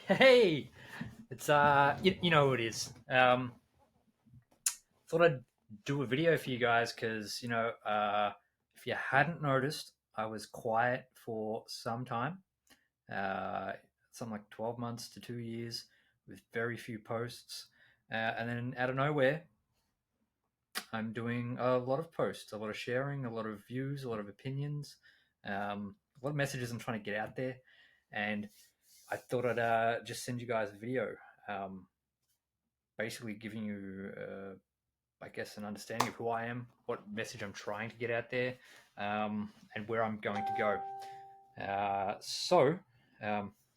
Hey, it's you know who it is. Thought I'd do a video for you guys because if you hadn't noticed, I was quiet for some time, uh, something like 12 months to 2 years, with very few posts, and then out of nowhere, I'm doing a lot of posts, a lot of sharing, a lot of views, a lot of opinions, a lot of messages I'm trying to get out there, and I thought I'd just send you guys a video. Um, Basically giving you, I guess, an understanding of who I am, what message I'm trying to get out there, and where I'm going to go.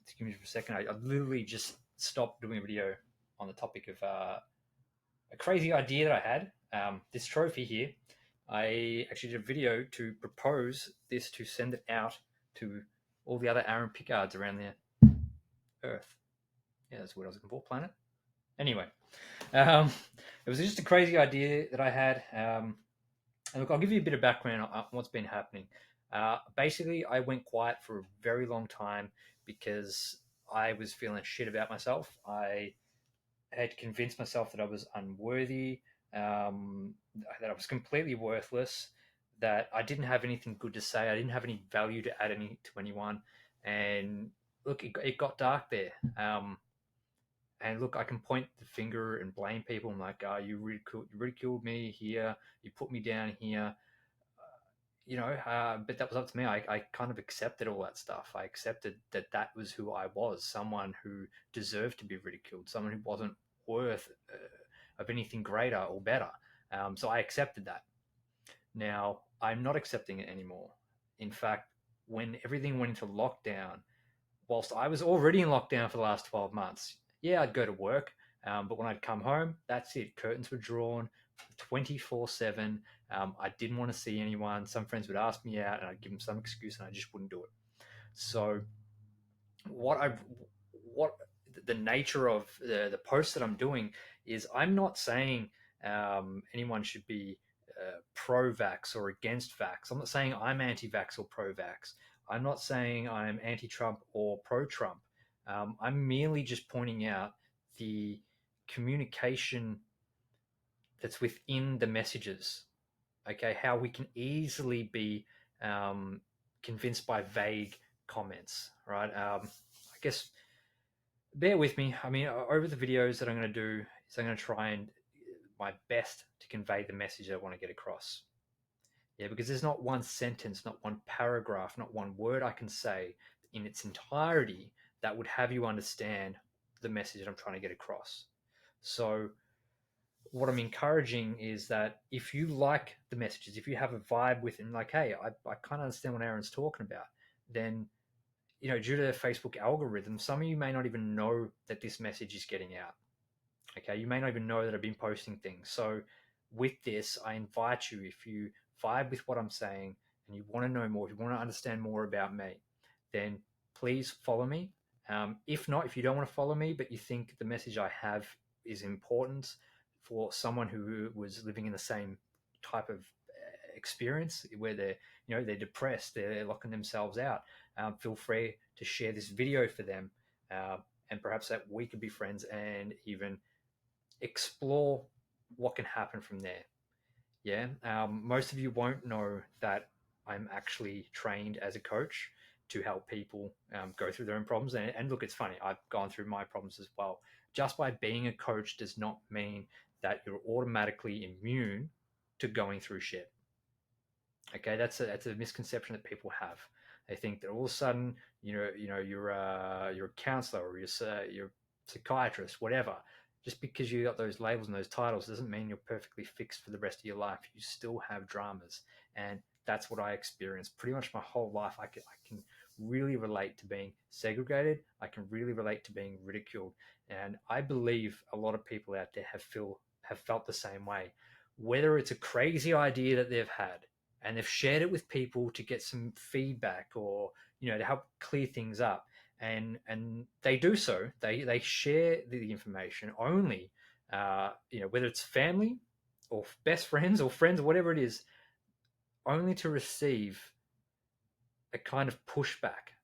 Excuse me for a second. I literally just stopped doing a video on the topic of a crazy idea that I had. This trophy here, I actually did a video to propose this to send it out to all the other Aaron Pickards around the Earth. Yeah, that's what I was looking for. Planet. Anyway, um, it was just a crazy idea that I had. And look, I'll give you a bit of background on what's been happening. Basically, I went quiet for a very long time because I was feeling shit about myself. I had convinced myself that I was unworthy, that I was completely worthless, that I didn't have anything good to say. I didn't have any value to add to anyone. And look, it got dark there. And look, I can point the finger and blame people. I'm like, you ridiculed me here. You put me down here. But that was up to me. I kind of accepted all that stuff. I accepted that that was who I was, someone who deserved to be ridiculed, someone who wasn't worth of anything greater or better. So I accepted that. Now, I'm not accepting it anymore. In fact, when everything went into lockdown, whilst I was already in lockdown for the last 12 months, yeah, I'd go to work, but when I'd come home, that's it. Curtains were drawn 24/7. I didn't want to see anyone. Some friends would ask me out, and I'd give them some excuse, and I just wouldn't do it. So, what I what the nature of the post that I'm doing is I'm not saying anyone should be pro-vax or against vax. I'm not saying I'm anti-vax or pro-vax. I'm not saying I'm anti-Trump or pro-Trump. I'm merely just pointing out the communication that's within the messages. Okay, how we can easily be um, convinced by vague comments, right? I guess bear with me. I mean, over the videos that I'm going to do, is I'm going to try and my best to convey the message I want to get across. Yeah, because there's not one sentence, not one paragraph, not one word I can say in its entirety that would have you understand the message that I'm trying to get across. So, what I'm encouraging is that if you like the messages, if you have a vibe with it, like, hey, I kind of understand what Aaron's talking about, then, due to the Facebook algorithm, some of you may not even know that this message is getting out. Okay, you may not even know that I've been posting things. So, with this, I invite you, if you vibe with what I'm saying and you want to know more, if you want to understand more about me, then please follow me. If not, if you don't want to follow me, but you think the message I have is important for someone who was living in the same type of experience where they're depressed, they're locking themselves out, feel free to share this video for them, and perhaps that we could be friends and even explore what can happen from there. Yeah. Most of you won't know that I'm actually trained as a coach to help people go through their own problems. And look, it's funny. I've gone through my problems as well. Just by being a coach does not mean that you're automatically immune to going through shit. Okay, that's a misconception that people have. They think that all of a sudden, you're a counselor or you're a psychiatrist, whatever. Just because you got those labels and those titles doesn't mean you're perfectly fixed for the rest of your life. You still have dramas, and that's what I experienced pretty much my whole life. I can really relate to being segregated. I can really relate to being ridiculed, and I believe a lot of people out there have felt the same way. Whether it's a crazy idea that they've had and they've shared it with people to get some feedback or to help clear things up, and they do so, they share the information only, whether it's family or best friends or friends or whatever it is, only to receive a kind of pushback,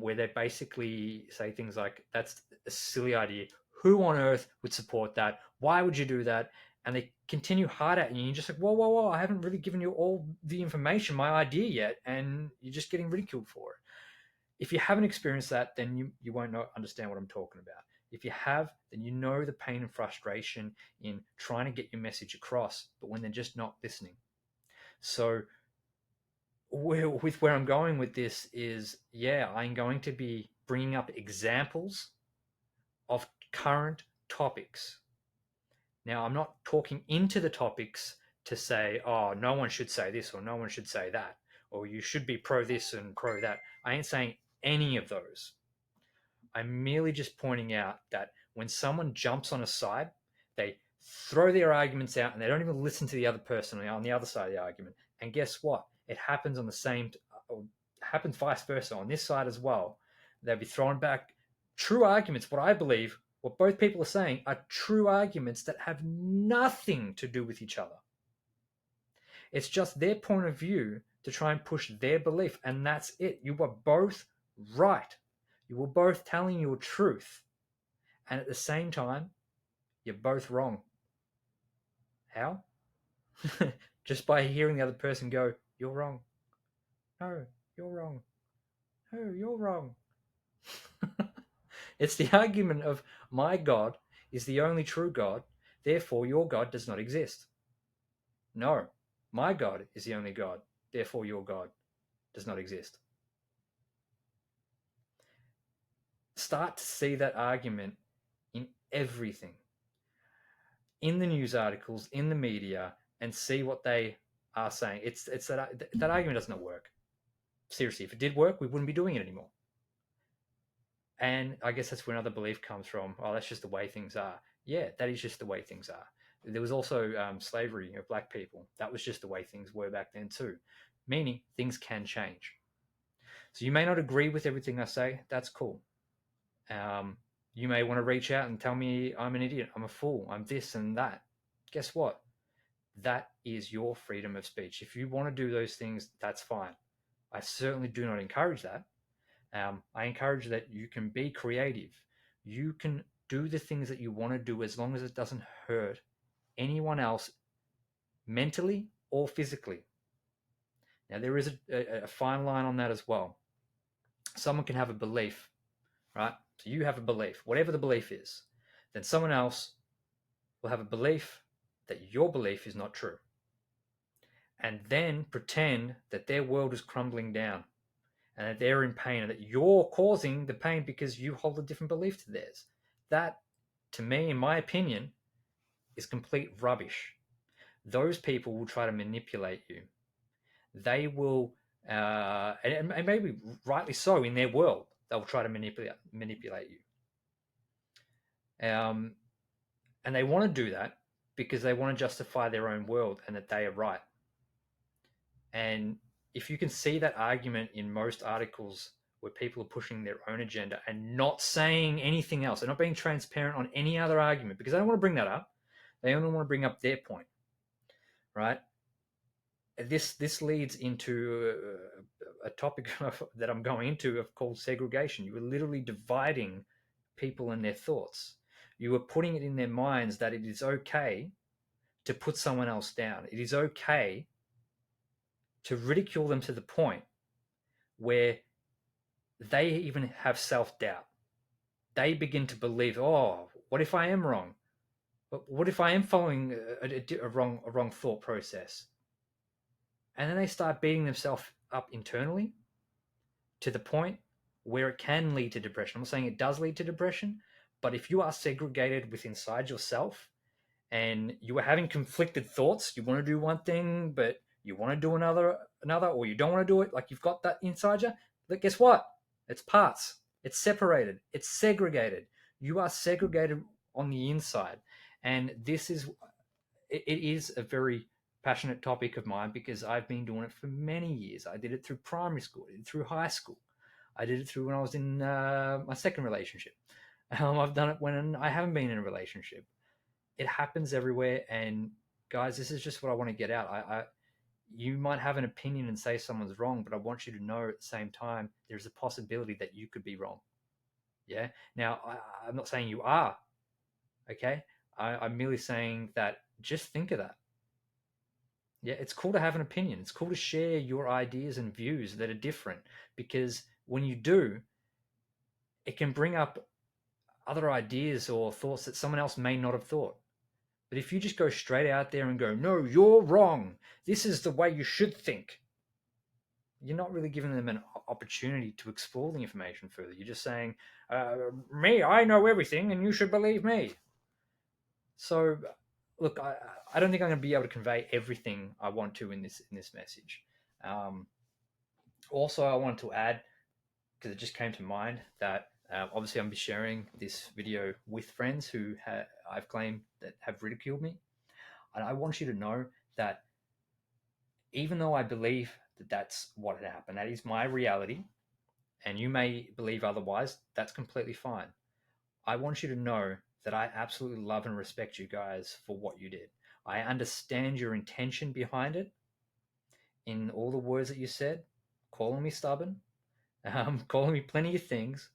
where they basically say things like, "That's a silly idea. Who on earth would support that? Why would you do that?" And they continue hard at you. And you're just like, "Whoa, whoa, whoa! I haven't really given you all the information, my idea yet, and you're just getting ridiculed for it." If you haven't experienced that, then you won't understand what I'm talking about. If you have, then you know the pain and frustration in trying to get your message across, but when they're just not listening. So with where I'm going with this is, yeah, I'm going to be bringing up examples of current topics. Now, I'm not talking into the topics to say, oh, no one should say this or no one should say that, or you should be pro this and pro that. I ain't saying any of those. I'm merely just pointing out that when someone jumps on a side, they throw their arguments out and they don't even listen to the other person on the other side of the argument. And guess what? It happens on the same, happens vice versa on this side as well. They'll be throwing back true arguments. What I believe, what both people are saying, are true arguments that have nothing to do with each other. It's just their point of view to try and push their belief, and that's it. You were both right. You were both telling your truth. And at the same time, you're both wrong. How? Just by hearing the other person go, "You're wrong. No, you're wrong. No, you're wrong." It's the argument of, my God is the only true God, therefore your God does not exist. No, my God is the only God, therefore your God does not exist. Start to see that argument in everything, in the news articles, in the media, and see what they are saying. It's that argument does not work. Seriously, if it did work, we wouldn't be doing it anymore. And I guess that's where another belief comes from. Oh, that's just the way things are. Yeah, that is just the way things are. There was also slavery of black people. That was just the way things were back then too. Meaning things can change. So you may not agree with everything I say. That's cool. You may want to reach out and tell me I'm an idiot, I'm a fool, I'm this and that. Guess what? That is your freedom of speech. If you want to do those things, that's fine. I certainly do not encourage that. I encourage that you can be creative. You can do the things that you want to do as long as it doesn't hurt anyone else mentally or physically. Now, there is a fine line on that as well. Someone can have a belief, right? So you have a belief, whatever the belief is. Then someone else will have a belief that your belief is not true. And then pretend that their world is crumbling down and that they're in pain and that you're causing the pain because you hold a different belief to theirs. That, to me, in my opinion, is complete rubbish. Those people will try to manipulate you. They will, and maybe rightly so in their world, they'll try to manipulate you. And they want to do that because they want to justify their own world and that they are right. And if you can see that argument in most articles where people are pushing their own agenda and not saying anything else, they're not being transparent on any other argument because they don't want to bring that up. They only want to bring up their point, right? This leads into a topic that I'm going into called segregation. You are literally dividing people and their thoughts. You are putting it in their minds that it is okay to put someone else down. It is okay to ridicule them to the point where they even have self-doubt. They begin to believe, oh, what if I am wrong? What if I am following a wrong thought process? And then they start beating themselves up internally to the point where it can lead to depression. I'm not saying it does lead to depression, but if you are segregated within inside yourself and you are having conflicted thoughts, you want to do one thing, but you want to do another, or you don't want to do it, like you've got that inside you, but guess what? It's parts. It's separated. It's segregated. You are segregated on the inside. And it is a very passionate topic of mine because I've been doing it for many years. I did it through primary school, I did it through high school. I did it through when I was in my second relationship. I've done it when I haven't been in a relationship. It happens everywhere. And guys, this is just what I want to get out. you might have an opinion and say someone's wrong, but I want you to know at the same time there's a possibility that you could be wrong. Yeah. Now, I'm not saying you are. Okay. I'm merely saying that just think of that. Yeah, it's cool to have an opinion. It's cool to share your ideas and views that are different, because when you do, it can bring up other ideas or thoughts that someone else may not have thought. But if you just go straight out there and go, no, you're wrong, this is the way you should think, you're not really giving them an opportunity to explore the information further. You're just saying, me, I know everything and you should believe me. So, look, I don't think I'm going to be able to convey everything I want to in this message. Um, Also, I wanted to add, because it just came to mind, that obviously I'm be sharing this video with friends who I've claimed that have ridiculed me. And I want you to know that even though I believe that that's what had happened, that is my reality, and you may believe otherwise, that's completely fine. I want you to know that I absolutely love and respect you guys for what you did. I understand your intention behind it in all the words that you said, calling me stubborn, calling me plenty of things.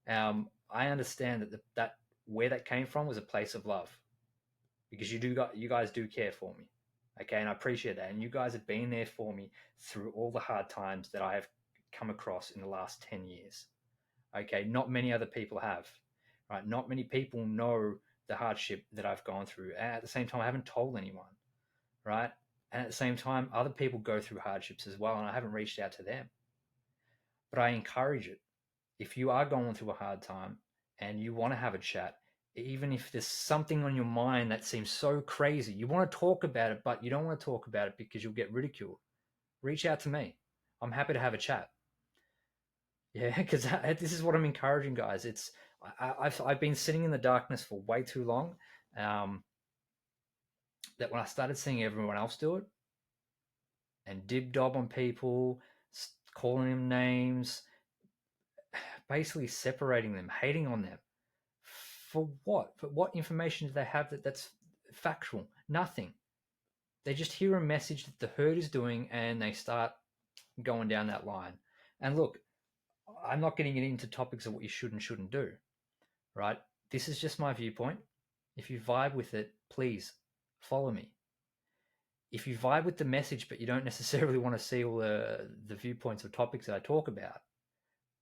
I understand that where that came from was a place of love, because you guys do care for me, okay, and I appreciate that, and you guys have been there for me through all the hard times that I have come across in the last 10 years. Okay, not many other people have, right? Not many people know the hardship that I've gone through, and at the same time I haven't told anyone, right? And at the same time other people go through hardships as well, and I haven't reached out to them. But I encourage it. If you are going through a hard time and you want to have a chat, even if there's something on your mind that seems so crazy, you want to talk about it, but you don't want to talk about it because you'll get ridiculed, reach out to me. I'm happy to have a chat. Yeah, because this is what I'm encouraging, guys. I've been sitting in the darkness for way too long. That when I started seeing everyone else do it and dib dob on people, calling them names, basically separating them, hating on them, for what? For what information do they have that's factual? Nothing. They just hear a message that the herd is doing and they start going down that line. And look, I'm not getting into topics of what you should and shouldn't do, right? This is just my viewpoint. If you vibe with it, please follow me. If you vibe with the message, but you don't necessarily want to see all the viewpoints or topics that I talk about,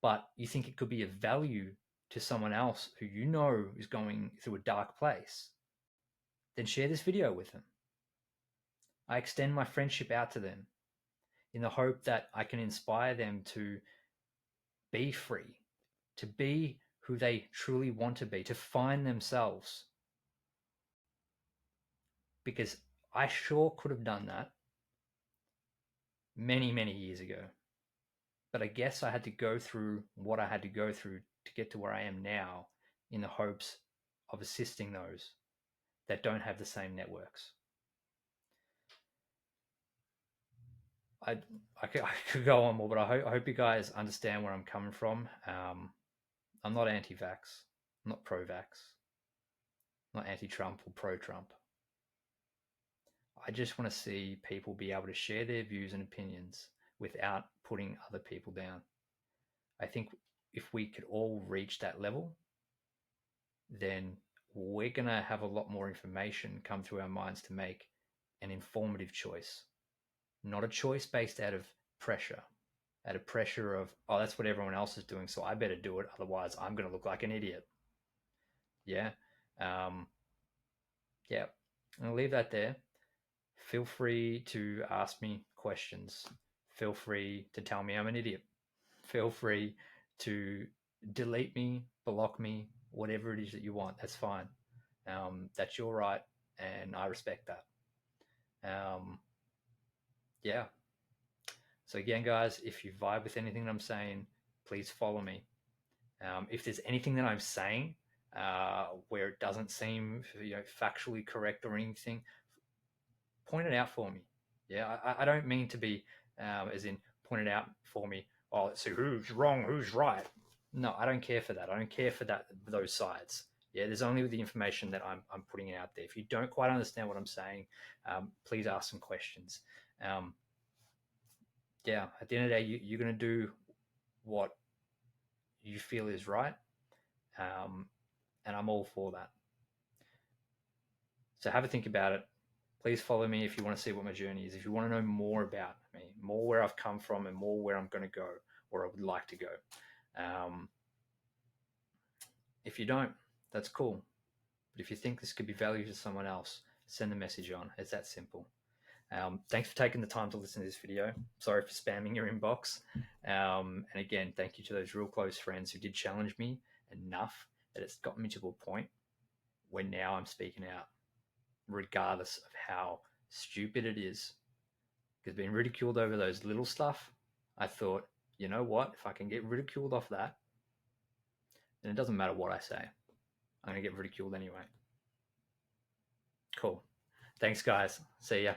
but you think it could be of value to someone else who you know is going through a dark place, then share this video with them. I extend my friendship out to them in the hope that I can inspire them to be free, to be who they truly want to be, to find themselves. Because I sure could have done that many, many years ago. But I guess I had to go through what I had to go through to get to where I am now, in the hopes of assisting those that don't have the same networks. I could go on more, but I hope you guys understand where I'm coming from. I'm not anti-vax, I'm not pro-vax, I'm not anti-Trump or pro-Trump. I just want to see people be able to share their views and opinions without putting other people down. I think if we could all reach that level, then we're going to have a lot more information come through our minds to make an informative choice, not a choice based out of pressure, out of pressure of, oh, that's what everyone else is doing, so I better do it, otherwise I'm going to look like an idiot. Yeah. Yeah. I'll leave that there. Feel free to ask me questions. Feel free to tell me I'm an idiot. Feel free to delete me, block me, whatever it is that you want. That's fine. That's your right, and I respect that. Yeah. So again, guys, if you vibe with anything that I'm saying, please follow me. If there's anything that I'm saying where it doesn't seem, factually correct or anything, point it out for me. Yeah, I don't mean to be as in point it out for me. Oh, let's see who's wrong, who's right. No, I don't care for that. I don't care for those sides. Yeah, there's only the information that I'm putting out there. If you don't quite understand what I'm saying, please ask some questions. yeah, at the end of the day, you're going to do what you feel is right. Um, and I'm all for that. So have a think about it. Please follow me if you want to see what my journey is. If you want to know more about me, more where I've come from, and more where I'm going to go, or I would like to go. Um, if you don't, that's cool. But if you think this could be value to someone else, send a message on. It's that simple. Thanks for taking the time to listen to this video. Sorry for spamming your inbox. And again, thank you to those real close friends who did challenge me enough that it's got me to a point where now I'm speaking out, regardless of how stupid it is. Because being ridiculed over those little stuff, I thought, you know what? If I can get ridiculed off that, then it doesn't matter what I say. I'm going to get ridiculed anyway. Cool. Thanks, guys. See ya.